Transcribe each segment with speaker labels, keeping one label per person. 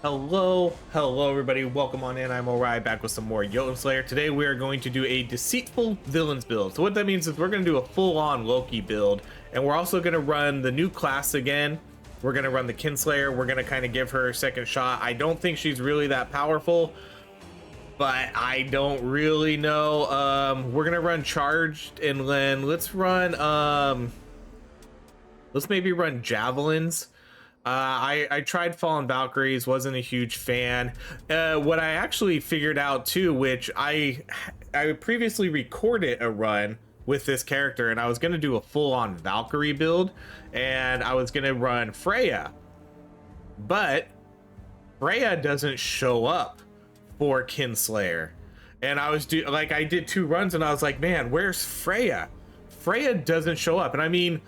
Speaker 1: Hello everybody, welcome on in. I'm Orion, back with some more Jotunnslayer. Today we are going to do a deceitful villains build. So what that means is we're going to do a full-on Loki build, and we're also going to run the new class again. We're going to run the Kinslayer. We're going to kind of give her a second shot. I don't think she's really that powerful, but I don't really know. We're going to run charged, and then let's maybe run javelins. I tried Fallen Valkyries, wasn't a huge fan. What I actually figured out too, which I previously recorded a run with this character, and I was gonna do a full-on Valkyrie build, and I was gonna run Freya, but Freya doesn't show up for Kinslayer, and I did 2 runs, and I was like, man, where's Freya? Freya doesn't show up, and I mean,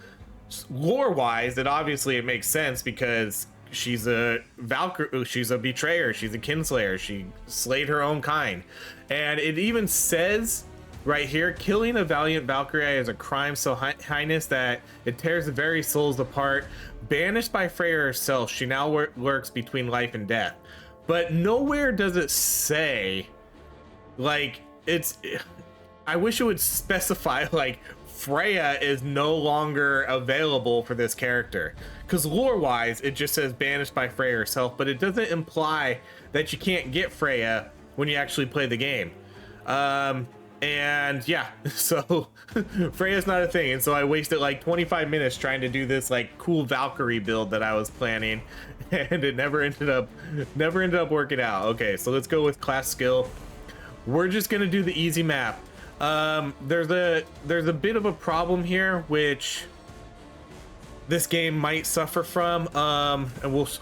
Speaker 1: lore wise, it makes sense because she's a Valkyrie, she's a betrayer, she's a Kinslayer, she slayed her own kind, and it even says right here, killing a valiant Valkyrie is a crime so heinous that it tears the very souls apart. Banished by Freya herself, she now lurks between life and death. But nowhere does it say, like, I wish it would specify, like, Freya is no longer available for this character, because lore wise it just says banished by Freya herself, but it doesn't imply that you can't get Freya when you actually play the game. And yeah, so Freya's not a thing, and so I wasted like 25 minutes trying to do this like cool Valkyrie build that I was planning, and it never ended up working out. Okay, so let's go with class skill. We're just gonna do the easy map. There's a bit of a problem here which this game might suffer from, and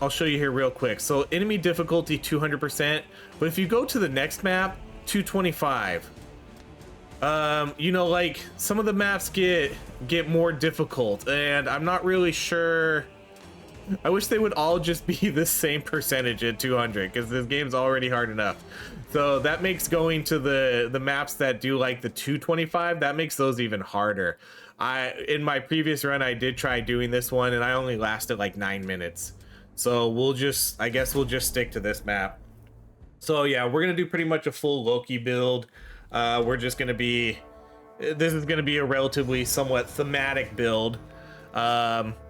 Speaker 1: I'll show you here real quick. So enemy difficulty 200%, but if you go to the next map, 225. You know, like, some of the maps get more difficult, and I'm not really sure. I wish they would all just be the same percentage at 200, because this game's already hard enough. So that makes going to the maps that do like the 225, that makes those even harder. In my previous run, I did try doing this one, and I only lasted like 9 minutes. So I guess we'll just stick to this map. So yeah, we're gonna do pretty much a full Loki build. This is gonna be a relatively somewhat thematic build.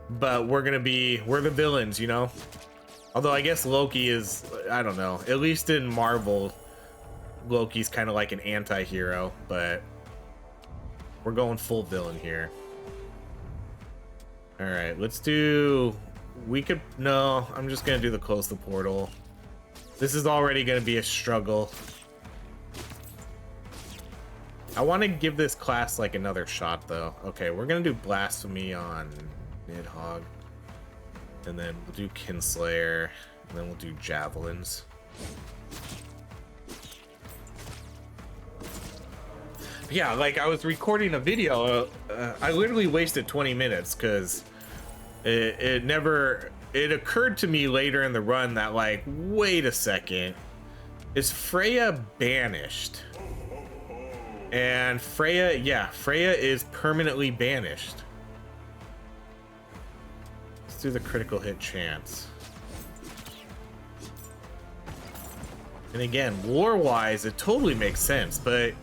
Speaker 1: But we're the villains, you know? Although I guess Loki is, I don't know, at least in Marvel, Loki's kind of like an anti-hero, but we're going full villain here. All right, I'm just gonna do the close the portal. This is already gonna be a struggle. I want to give this class like another shot though. Okay, we're gonna do Blasphemy on Nidhogg, and then we'll do Kinslayer, and then we'll do Javelins. Yeah, like, I was recording a video, I literally wasted 20 minutes because it occurred to me later in the run that, like, wait a second, is Freya banished? And Freya is permanently banished. Let's do the critical hit chance. And again, lore wise, it totally makes sense, but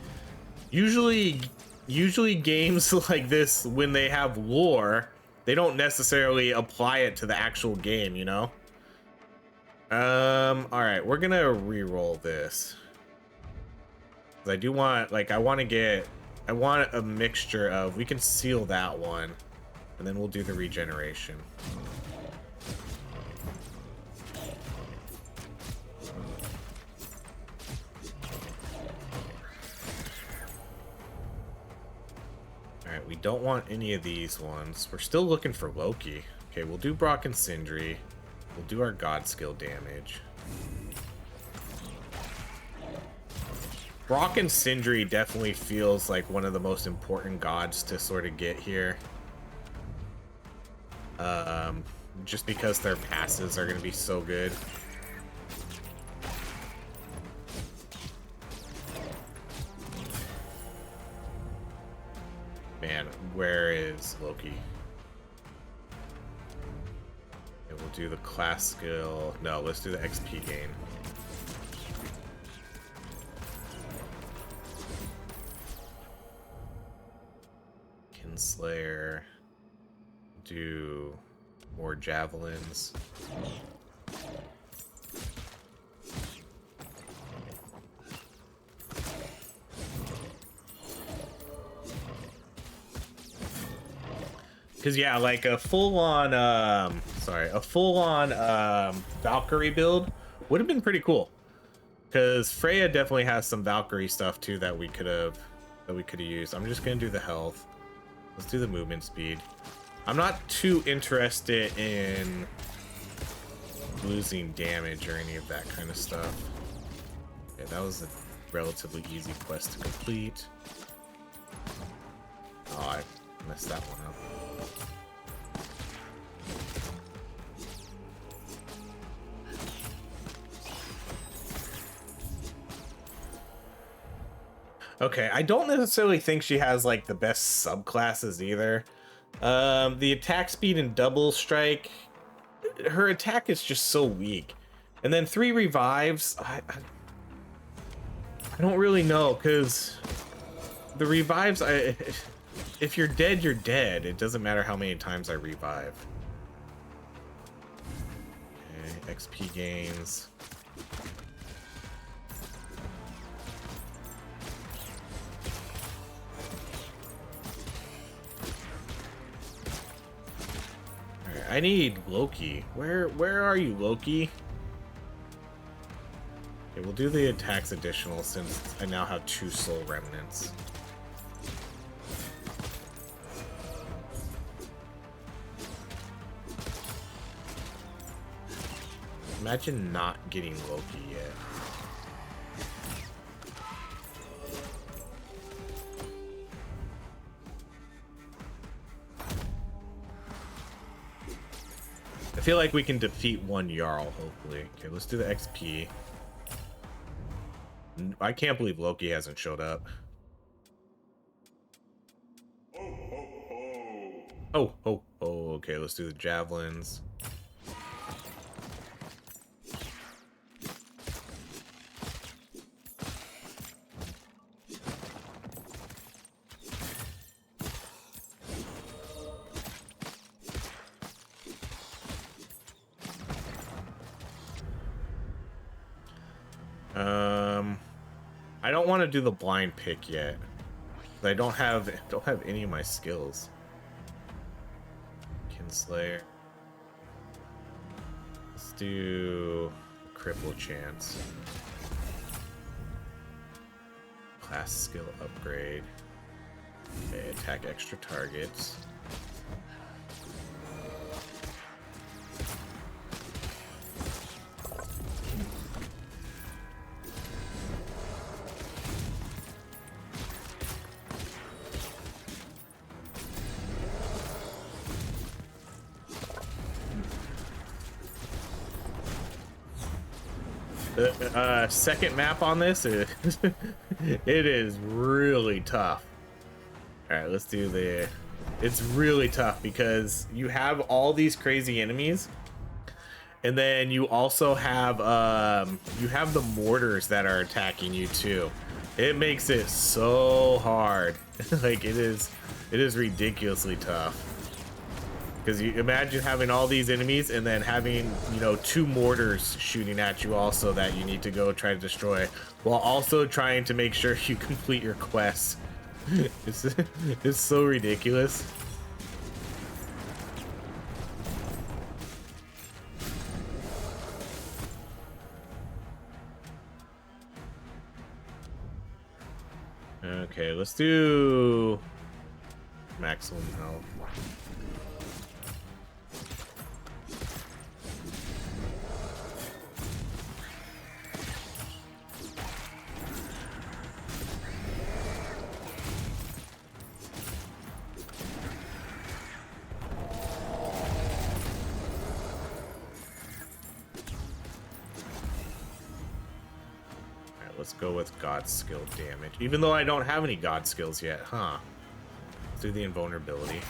Speaker 1: usually games like this, when they have lore, they don't necessarily apply it to the actual game, you know? All right, we're gonna re-roll this. I do want, like, I want a mixture of, we can seal that one, and then we'll do the regeneration. Alright, we don't want any of these ones. We're still looking for Loki. Okay, we'll do Brock and Sindri. We'll do our God skill damage. Brock and Sindri definitely feels like one of the most important gods to sort of get here. Just because their passes are going to be so good. Man, where is Loki? Okay, we'll do the class skill. No, let's do the XP gain. Jotunnslayer. Do more javelins. Because yeah, like a full-on Valkyrie build would have been pretty cool. Because Freya definitely has some Valkyrie stuff too that we could have used. I'm just gonna do the health. Let's do the movement speed. I'm not too interested in losing damage or any of that kind of stuff. Yeah, that was a relatively easy quest to complete. Oh, I messed that one up. Okay, I don't necessarily think she has like the best subclasses either. The attack speed and double strike, her attack is just so weak. And then 3 revives, I don't really know, because the revives, if you're dead, you're dead. It doesn't matter how many times I revive. Okay, XP gains. I need Loki. Where are you, Loki? Okay, we'll do the attacks additional since I now have 2 soul remnants. Imagine not getting Loki yet. I feel like we can defeat 1 Jarl, hopefully. Okay, let's do the XP. I can't believe Loki hasn't showed up. Oh, okay, let's do the javelins. I don't want to do the blind pick yet. I don't have any of my skills. Kinslayer. Let's do cripple chance. Class skill upgrade. Okay, attack extra targets. The second map on this is it is really tough. All right, let's do the. It's really tough because you have all these crazy enemies, and then you also have the mortars that are attacking you too. It makes it so hard. Like it is ridiculously tough. Because you imagine having all these enemies and then having, 2 mortars shooting at you also that you need to go try to destroy, while also trying to make sure you complete your quests. It's so ridiculous. Okay, let's do maximum health. Let's go with God skill damage. Even though I don't have any God skills yet, huh? Let's do the invulnerability.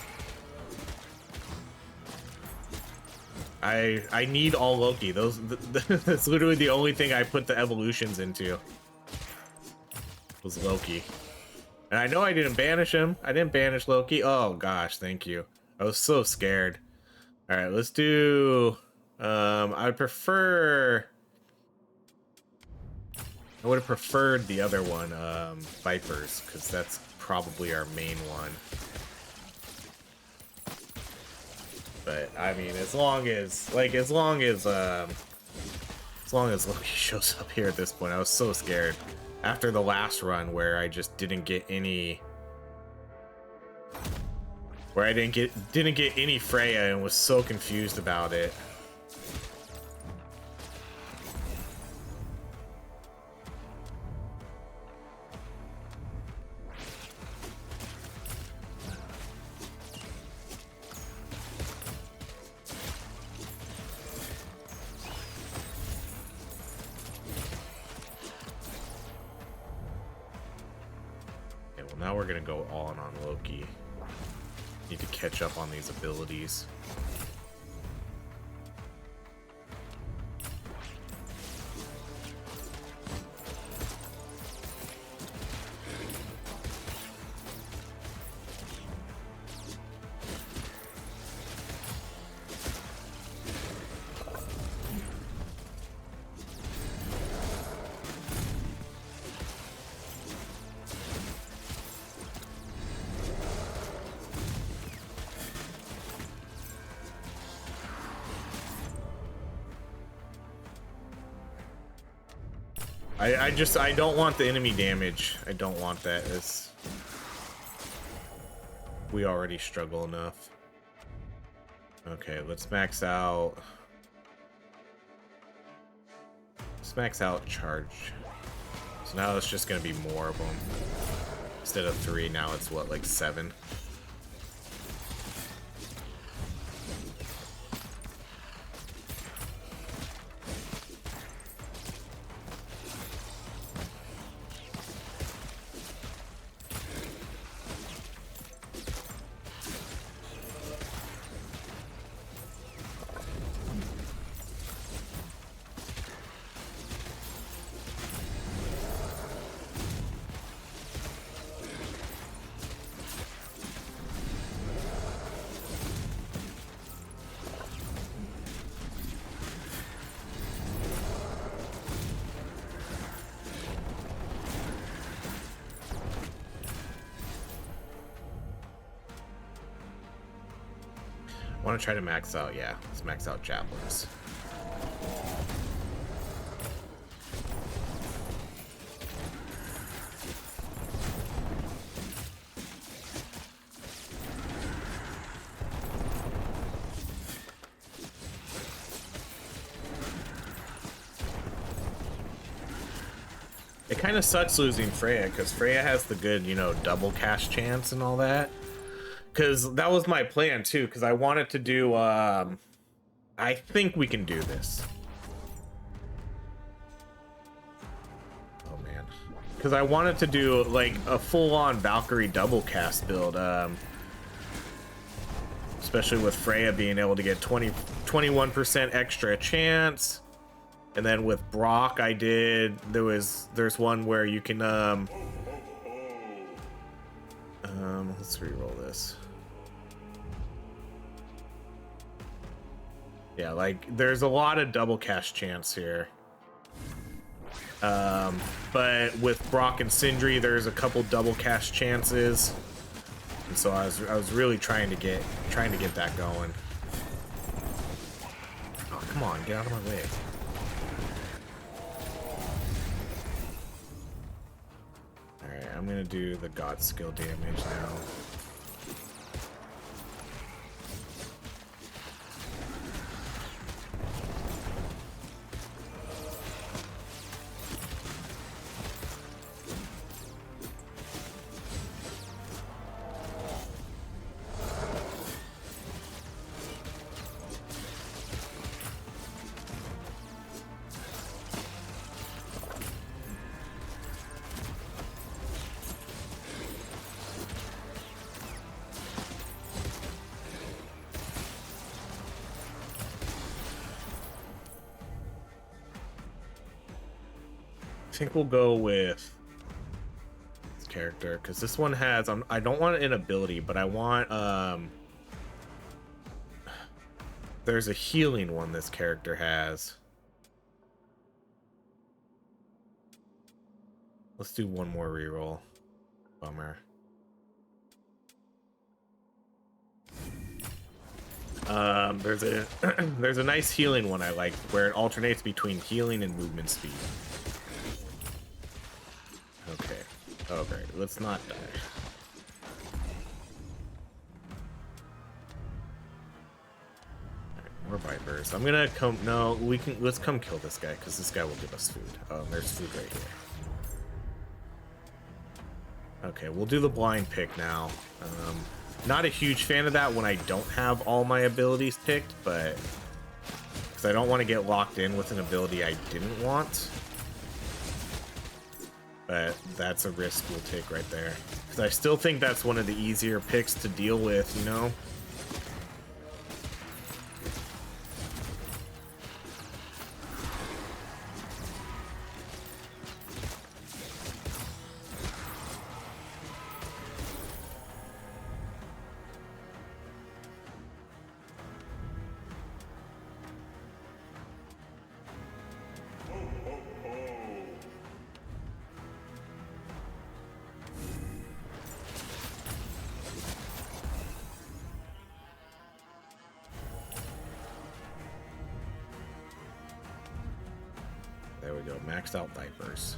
Speaker 1: I need all Loki. That's literally the only thing I put the evolutions into. Was Loki. And I know I didn't banish him. I didn't banish Loki. Oh gosh, thank you. I was so scared. All right, let's do I would prefer I would have preferred the other one, Vipers, because that's probably our main one. But I mean, as long as Loki shows up here at this point, I was so scared after the last run where I just didn't get any, didn't get any Freya and was so confused about it. Now we're gonna go all in on Loki. Need to catch up on these abilities. I don't want the enemy damage. I don't want that. We already struggle enough. Okay, let's max out. Let's max out charge. So now it's just gonna be more of them. Instead of 3, now it's what, like 7? I want to try to max out, yeah. Let's max out javelins. It kind of sucks losing Freya, because Freya has the good, you know, double cast chance and all that. Because that was my plan too, because I wanted to do I think we can do this. Oh man. Because I wanted to do like a full-on Valkyrie double cast build, especially with Freya being able to get 21% extra chance. And then with Brock I did, there's one where you can let's reroll this. Yeah, like there's a lot of double cast chance here. But with Brock and Sindri, there's a couple double cast chances. And so I was really trying to get that going. Oh, come on, get out of my way. Alright, I'm gonna do the God skill damage now. I think we'll go with this character because this one has. I don't want an ability, but I want there's a healing one this character has. Let's do one more reroll. Bummer. There's a there's a nice healing one I like where it alternates between healing and movement speed. Okay. Oh great. Let's not die. More vipers. I'm gonna come. No, we can. Let's come kill this guy because this guy will give us food. There's food right here. Okay, we'll do the blind pick now. Not a huge fan of that when I don't have all my abilities picked, but because I don't want to get locked in with an ability I didn't want. But that's a risk we'll take right there. Because I still think that's one of the easier picks to deal with, you know? There we go, maxed out vipers.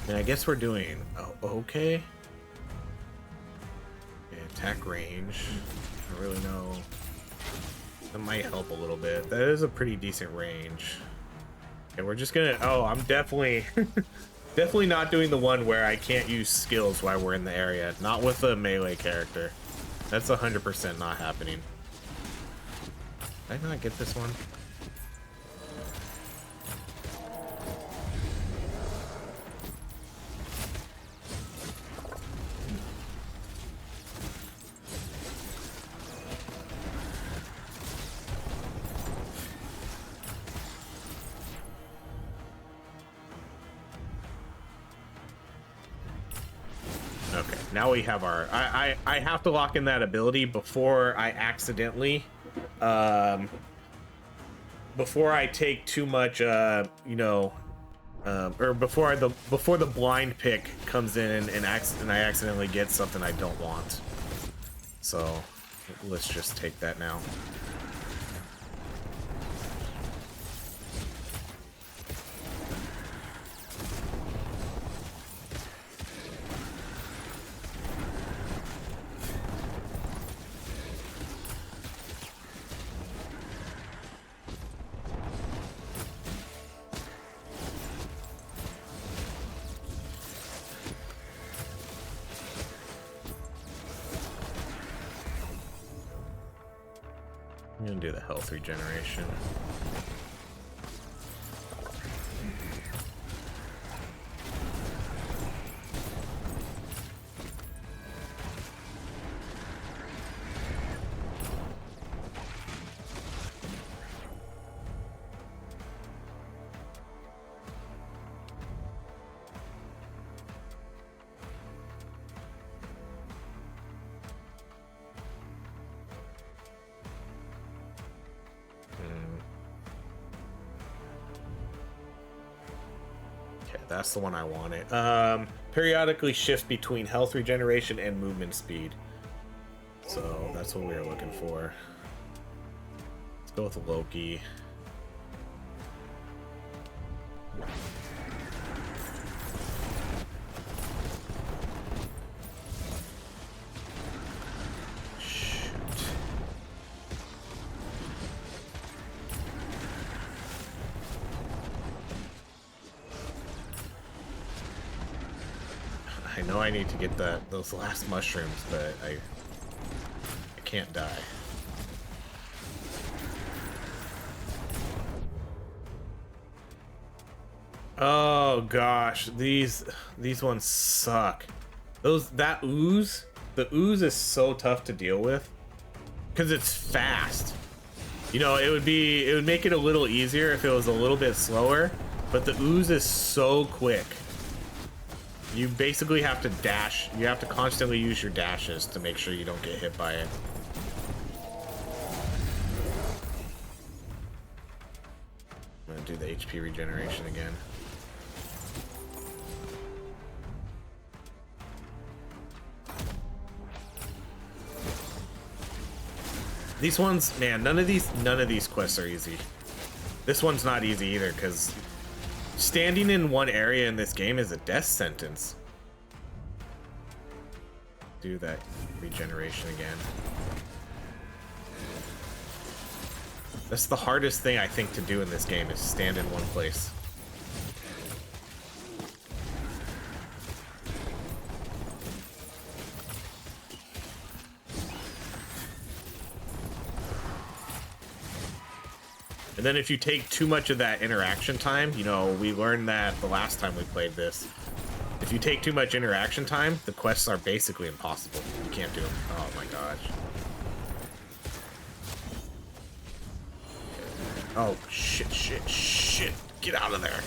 Speaker 1: And I guess we're doing okay. Attack range. I don't really know. That might help a little bit. That is a pretty decent range. And we're just gonna. Oh, I'm definitely. Definitely not doing the one where I can't use skills while we're in the area. Not with a melee character. That's 100% not happening. Did I not get this one? Okay, now we have our... I have to lock in that ability before I accidentally... before I take too much, you know... or before the blind pick comes in and I accidentally get something I don't want. So, let's just take that now. I'm gonna do the health regeneration. That's the one I wanted. Periodically shift between health regeneration and movement speed. So that's what we were looking for. Let's go with Loki. I know I need to get those last mushrooms, but I can't die. Oh gosh, these ones suck. That ooze, the ooze is so tough to deal with because it's fast. You know, it would make it a little easier if it was a little bit slower, but the ooze is so quick. You basically have to dash. You have to constantly use your dashes to make sure you don't get hit by it. I'm gonna do the HP regeneration again. These ones, man, none of these quests are easy. This one's not easy either, because standing in one area in this game is a death sentence. Do that regeneration again. That's the hardest thing I think to do in this game, is stand in one place. And then if you take too much of that interaction time, you know, we learned that the last time we played this. If you take too much interaction time, the quests are basically impossible. You can't do them. Oh my gosh. Oh, shit. Get out of there.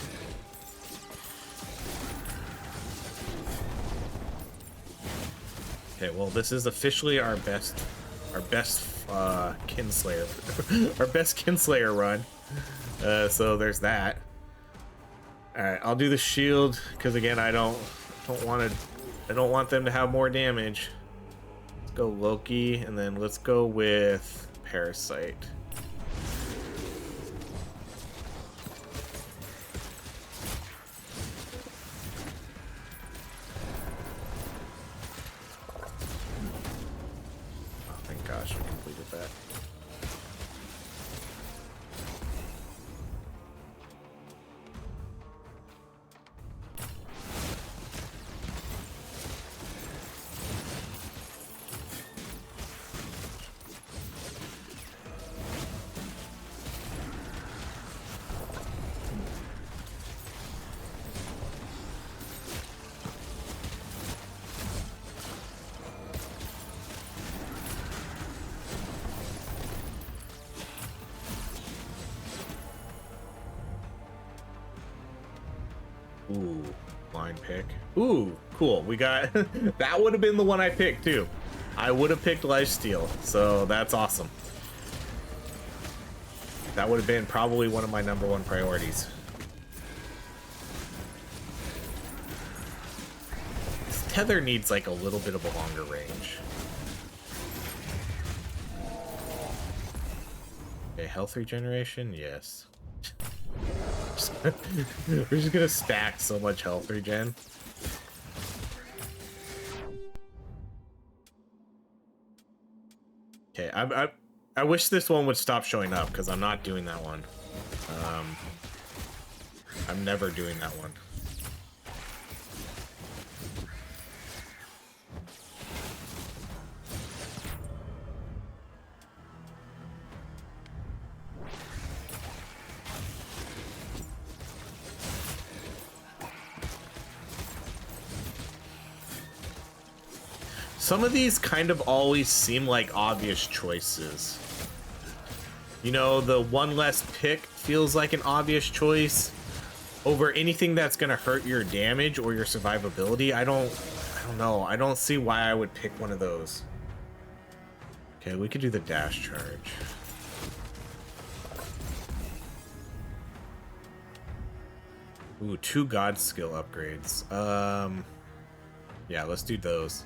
Speaker 1: Okay, well, this is officially our best Kinslayer, our best Kinslayer run. So there's that. All right, I'll do the shield because again, I don't want them to have more damage. Let's go Loki, and then let's go with Parasite. Ooh, line pick. Ooh, cool. We got that would have been the one I picked too. I would have picked lifesteal, so that's awesome. That would have been probably one of my #1 priorities. This tether needs like a little bit of a longer range. Okay, health regeneration, yes. We're just gonna stack so much health regen. Okay, I wish this one would stop showing up because I'm not doing that one. I'm never doing that one. Some of these kind of always seem like obvious choices. You know, the one less pick feels like an obvious choice over anything that's gonna hurt your damage or your survivability. I don't know. I don't see why I would pick one of those. Okay, we could do the dash charge. Ooh, 2 god skill upgrades. Yeah, let's do those.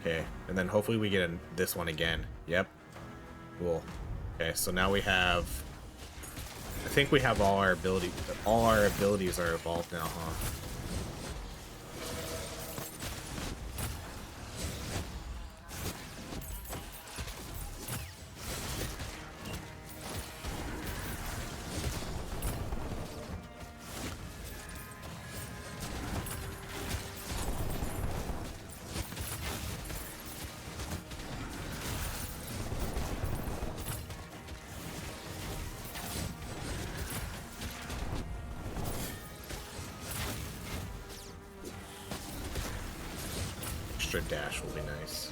Speaker 1: Okay, and then hopefully we get this one again. Yep. Cool. Okay, so now we have... I think we have all our abilities are evolved now, huh? extra dash will be nice.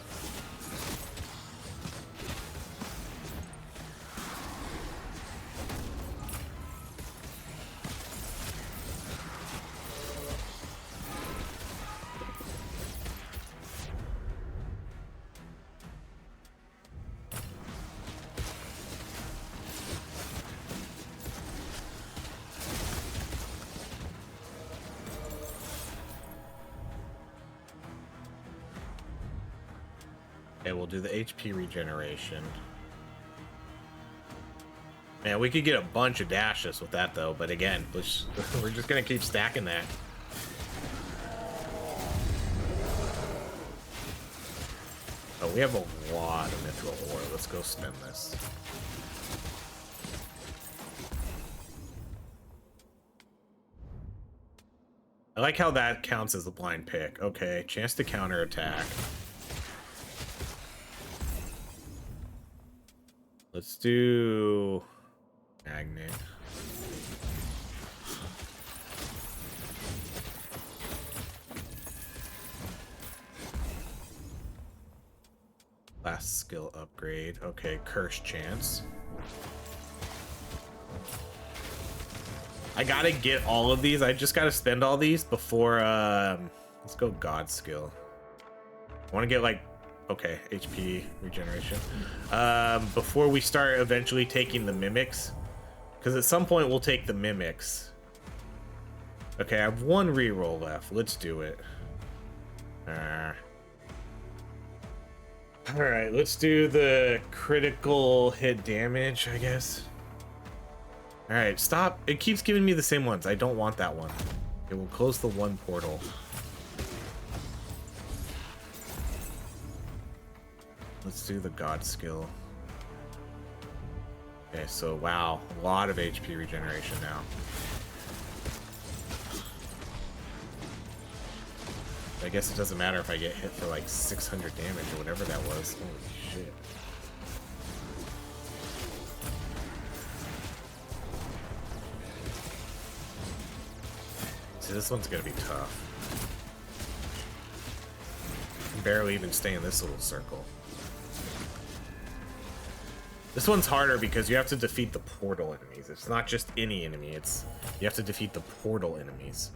Speaker 1: Okay, we'll do the HP regeneration. Man, we could get a bunch of dashes with that though, but again, we're just gonna keep stacking that. Oh, we have a lot of mithril ore. Let's go spend this. I like how that counts as a blind pick. Okay, chance to counterattack. Let's do magnet. Last skill upgrade. Okay, curse chance. I gotta get all of these. I just gotta spend all these before let's go god skill. I want to get like, okay, HP regeneration. Before we start eventually taking the mimics, because at some point we'll take the mimics. Okay, I have one reroll left. Let's do it. All right, let's do the critical hit damage, I guess. All right, stop. It keeps giving me the same ones. I don't want that one. It will close the one portal. Let's do the god skill. Okay, so wow, a lot of HP regeneration now. I guess it doesn't matter if I get hit for like 600 damage or whatever that was. Holy shit. See, this one's gonna be tough. I can barely even stay in this little circle. This one's harder because you have to defeat the portal enemies. It's not just any enemy, it's you have to defeat the portal enemies.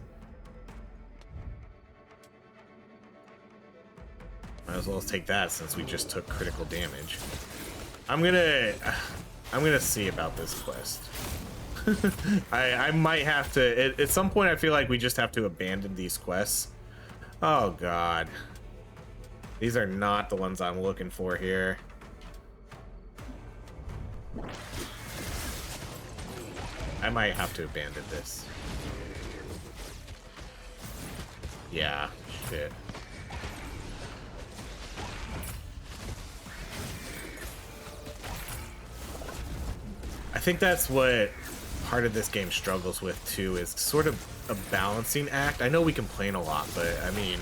Speaker 1: Might as well take that since we just took critical damage. I'm gonna see about this quest. I might have to at some point. I feel like we just have to abandon these quests. Oh god, these are not the ones I'm looking for here. I might have to abandon this. Yeah, shit. I think that's what part of this game struggles with too, is sort of a balancing act. I know we complain a lot, but I mean,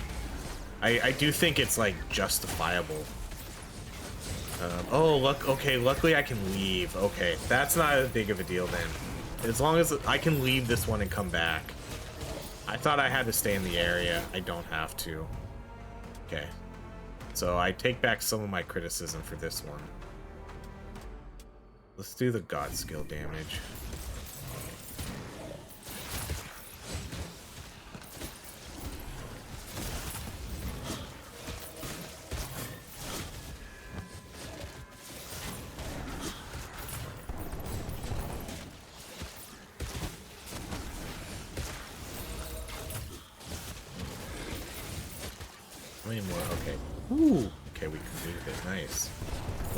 Speaker 1: I do think it's like justifiable. Oh, look, okay, luckily I can leave. Okay, that's not as big of a deal then. As long as I can leave this one and come back. I thought I had to stay in the area. I don't have to. Okay. So I take back some of my criticism for this one. Let's do the god skill damage. How many more? Okay. Ooh. Okay, we completed it. Nice.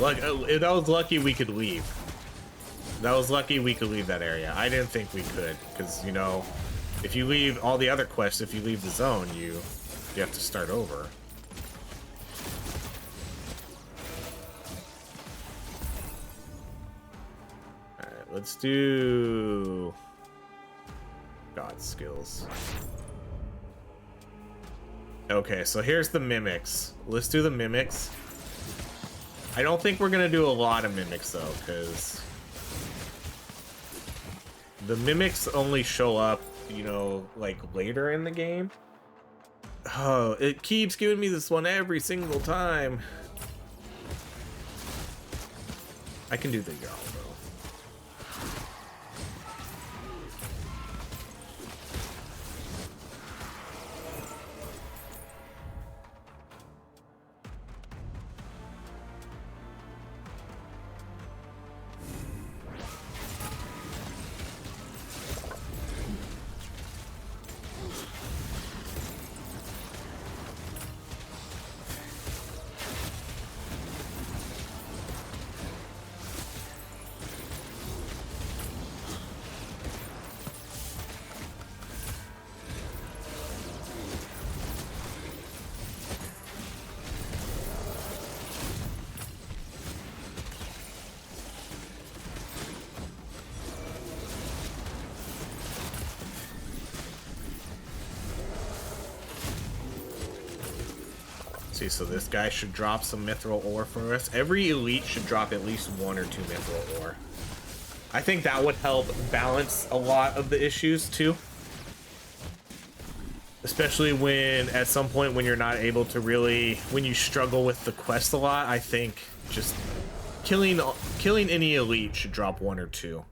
Speaker 1: Look, that was lucky we could leave. That was lucky we could leave that area. I didn't think we could, because, you know, if you leave all the other quests, if you leave the zone, you have to start over. Alright, let's do god skills. Okay, so here's the mimics. Let's do the mimics. I don't think we're gonna do a lot of mimics though, because the mimics only show up, you know, like later in the game. Oh, it keeps giving me this one every single time. I can do the Jarl though. See, so this guy should drop some mithril ore for us. Every elite should drop at least 1 or 2 mithril ore. I think that would help balance a lot of the issues too. Especially when, at some point, when you're not able to really, when you struggle with the quest a lot, I think just killing any elite should drop 1 or 2.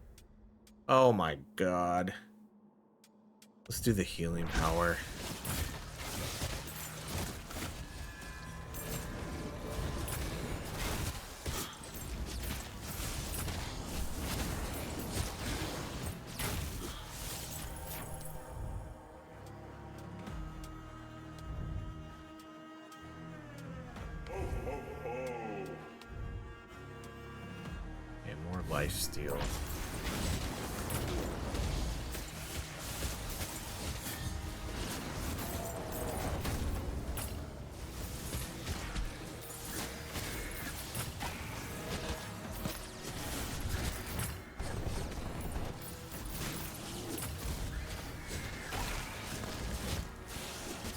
Speaker 1: Oh my god. Let's do the healing power. Lifesteal.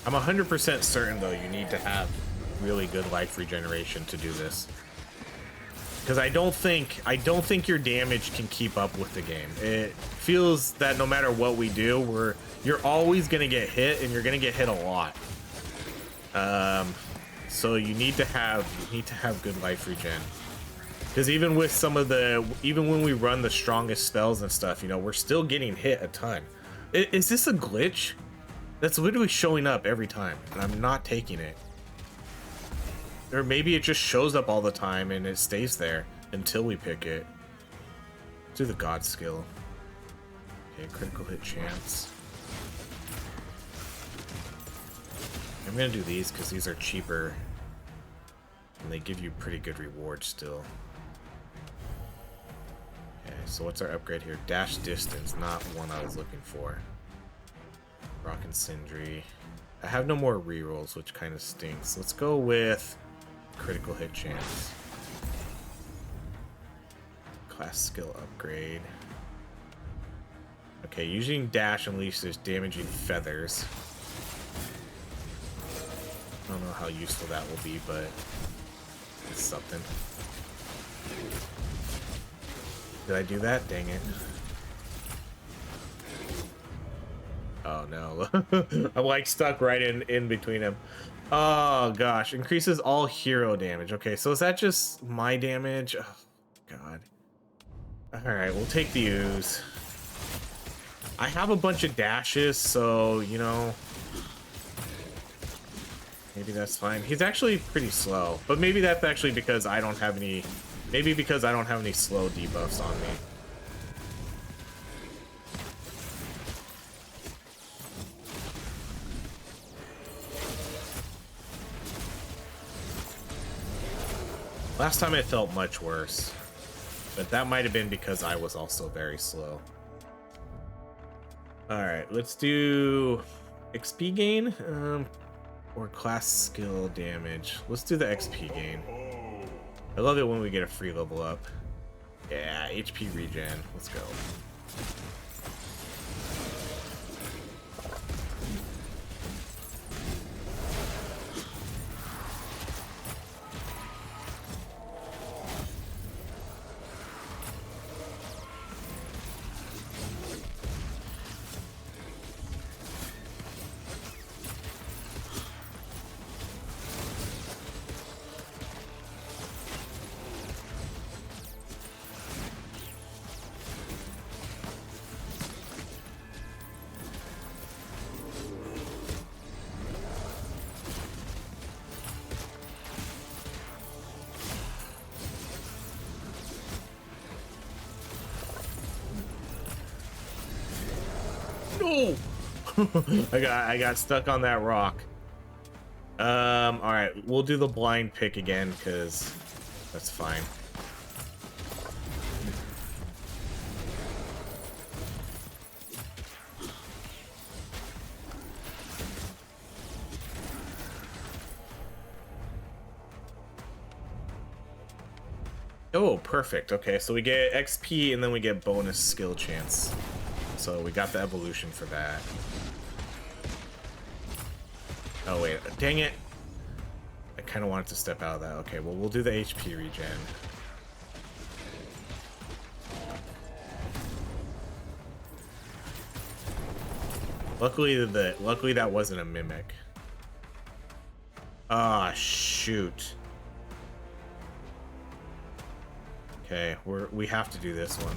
Speaker 1: I'm 100% certain though you need to have really good life regeneration to do this. Because I don't think your damage can keep up with the game. It feels that no matter what we do, you're always gonna get hit, and you're gonna get hit a lot. So you need to have good life regen. Because even with even when we run the strongest spells and stuff, you know, we're still getting hit a ton. Is this a glitch? That's literally showing up every time, and I'm not taking it. Or maybe it just shows up all the time and it stays there until we pick it. Let's do the God skill. Okay, critical hit chance. I'm gonna do these because these are cheaper and they give you pretty good rewards still. Okay, so what's our upgrade here? Dash distance, not one I was looking for. Rock and Sindri. I have no more rerolls, which kind of stinks. Let's go with critical hit chance. Class skill upgrade. Okay, using dash unleashes damaging feathers. I don't know how useful that will be, but it's something. Did I do that? Dang it. Oh no. I'm like stuck right in between them. Oh gosh, increases all hero damage. Okay, so is that just my damage? Oh god. Alright, we'll take the ooze. I have a bunch of dashes, so you know, maybe that's fine. He's actually pretty slow, but maybe that's actually because I don't have any, maybe because I don't have any slow debuffs on me. Last time it felt much worse, but that might have been because I was also very slow. Alright, let's do XP gain or class skill damage. Let's do the XP gain. I love it when we get a free level up. Yeah, HP regen. Let's go. I got stuck on that rock. All right, we'll do the blind pick again because that's fine. Oh, perfect. Okay, so we get XP and then we get bonus skill chance. So we got the evolution for that. Oh, wait. Dang it. I kind of wanted to step out of that. Okay, well, we'll do the HP regen. Luckily that wasn't a mimic. Ah, shoot. Okay, we have to do this one.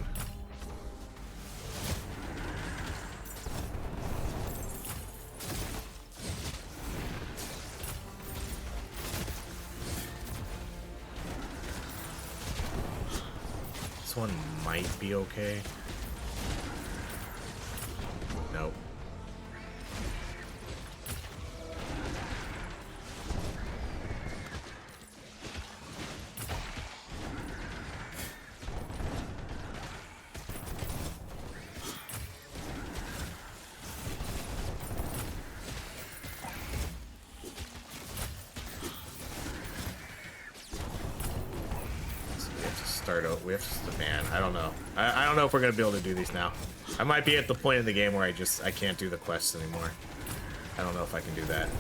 Speaker 1: This one might be okay. Nope. We have to, man, I don't know. I don't know if we're gonna be able to do these now. I might be at the point in the game where I can't do the quests anymore. I don't know if I can do that.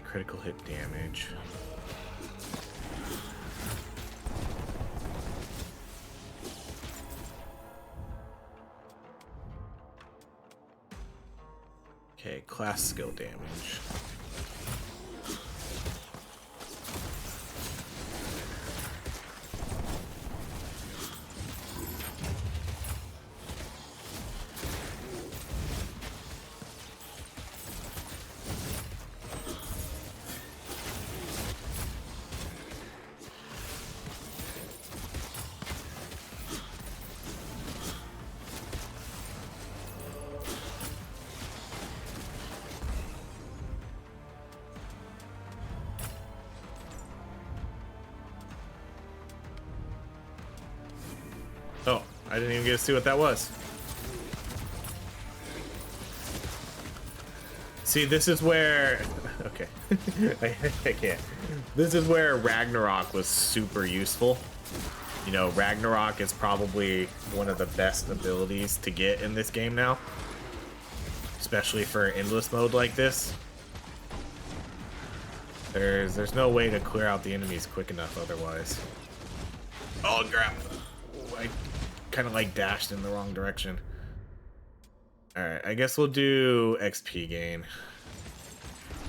Speaker 1: Critical hit damage. Okay, class skill damage. Oh, I didn't even get to see what that was. See, this is where... Okay. I can't. This is where Ragnarok was super useful. You know, Ragnarok is probably one of the best abilities to get in this game now. Especially for endless mode like this. There's no way to clear out the enemies quick enough otherwise. Oh, crap! I kind of like dashed in the wrong direction. Alright, I guess we'll do XP gain.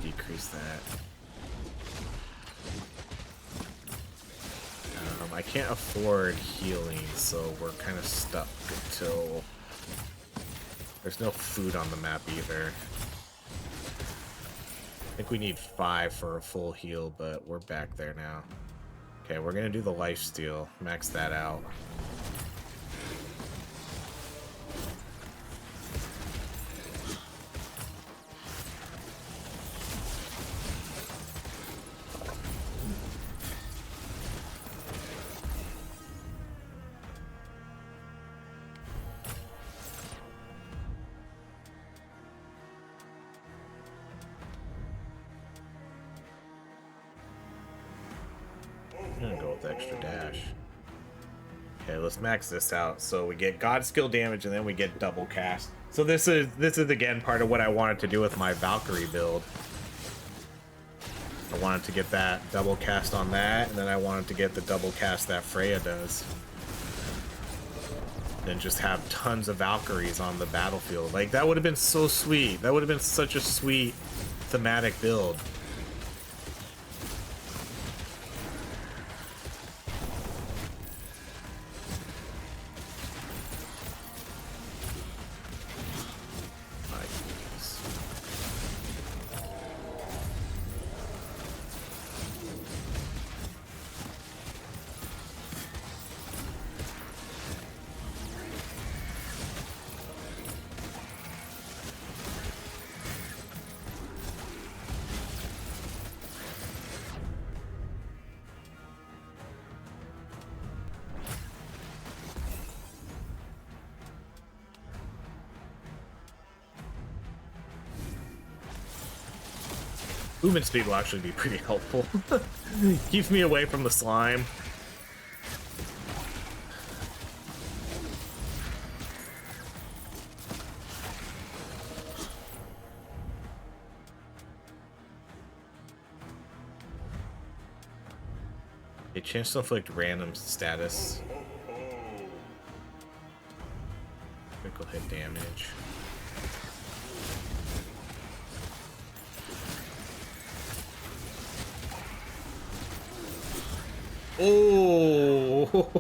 Speaker 1: Decrease that. I can't afford healing, so we're kind of stuck until... There's no food on the map either. I think we need 5 for a full heal, but we're back there now. Okay, we're gonna do the lifesteal. Max that out. I'm gonna go with the extra dash. Okay, let's max this out. So we get God skill damage and then we get double cast. So this is again part of what I wanted to do with my Valkyrie build. I wanted to get that double cast on that, and then I wanted to get the double cast that Freya does. Then just have tons of Valkyries on the battlefield. Like, that would have been so sweet. That would have been such a sweet thematic build. Movement speed will actually be pretty helpful. Keeps me away from the slime. A chance to inflict random status. Critical hit damage. Oh,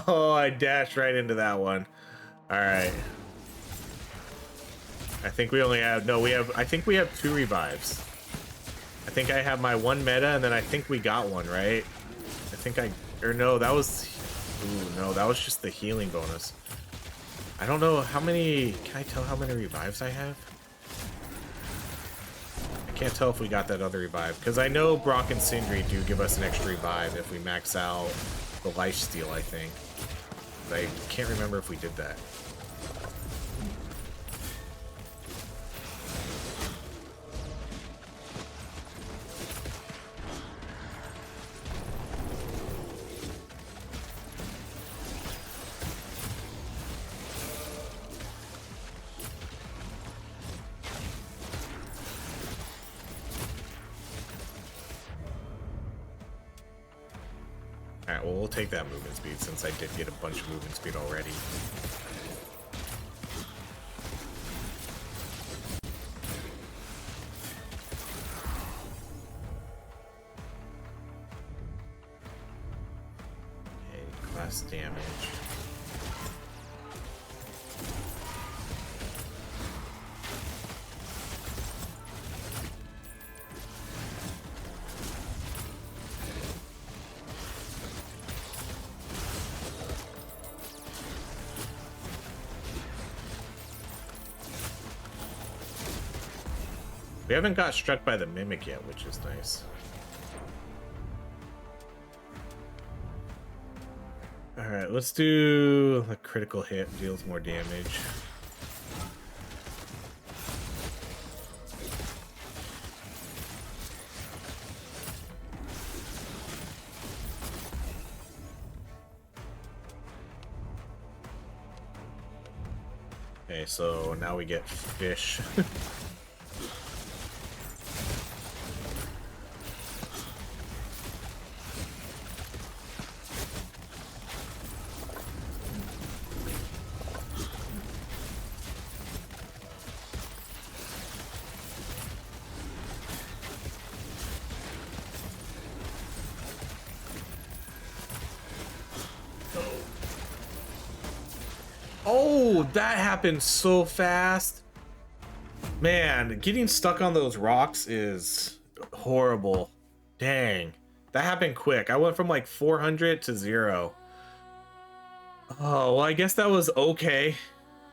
Speaker 1: oh, I dashed right into that one. All right. I think we only have, no, we have, I think we have 2 revives. I think I have my 1 meta, and then I think we got one, right? I think or no, that was, ooh, no, that was just the healing bonus. I don't know how many, can I tell how many revives I have? I can't tell if we got that other revive, because I know Brock and Sindri do give us an extra revive if we max out the lifesteal, I think. But I can't remember if we did that. Alright, well, we'll take that movement speed since I did get a bunch of movement speed already. Okay, class damage. We haven't got struck by the mimic yet, which is nice. Alright, let's do a critical hit, deals more damage. Okay, so now we get fish. Oh, that happened so fast. Man, getting stuck on those rocks is horrible. Dang. That happened quick. I went from like 400 to 0. Oh, well, I guess that was okay.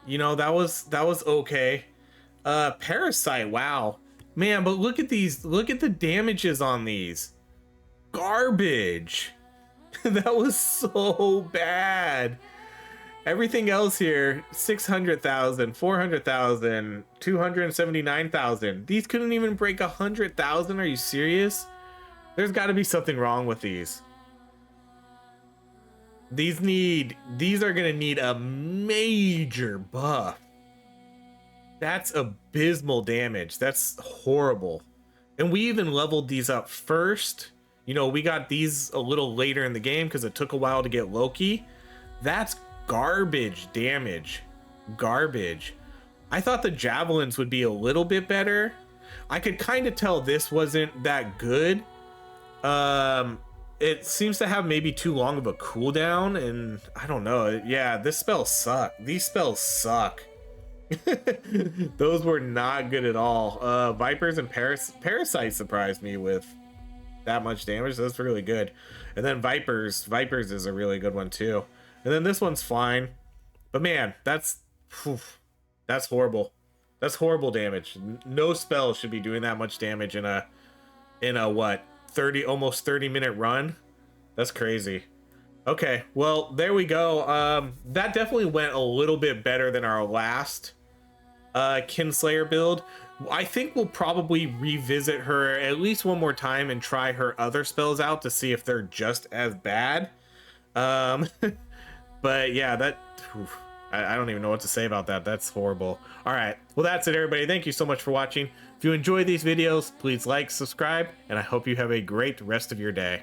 Speaker 1: You know, that was okay. Parasite, wow. Man, but look at these. Look at the damages on these. Garbage. That was so bad. Everything else here, 600,000, 400,000, 279,000. These couldn't even break 100,000. Are you serious? There's got to be something wrong with these. These are going to need a major buff. That's abysmal damage. That's horrible. And we even leveled these up first. You know, we got these a little later in the game because it took a while to get Loki. That's garbage damage. Garbage. I thought the javelins would be a little bit better. I could kind of tell this wasn't that good. It seems to have maybe too long of a cooldown, and I don't know. Yeah, this spell suck. These spells suck. Those were not good at all. Vipers and Parasite surprised me with that much damage. That's really good. And then Vipers is a really good one too. And then this one's fine, but man, that's horrible. That's horrible damage. No spell should be doing that much damage in a what, almost 30-minute run. That's crazy. Okay, well, there we go. That definitely went a little bit better than our last Kinslayer build. I think we'll probably revisit her at least one more time and try her other spells out to see if they're just as bad. But yeah, that oof, I don't even know what to say about that. That's horrible. All right, well, that's it, everybody. Thank you so much for watching. If you enjoy these videos, please like, subscribe, and I hope you have a great rest of your day.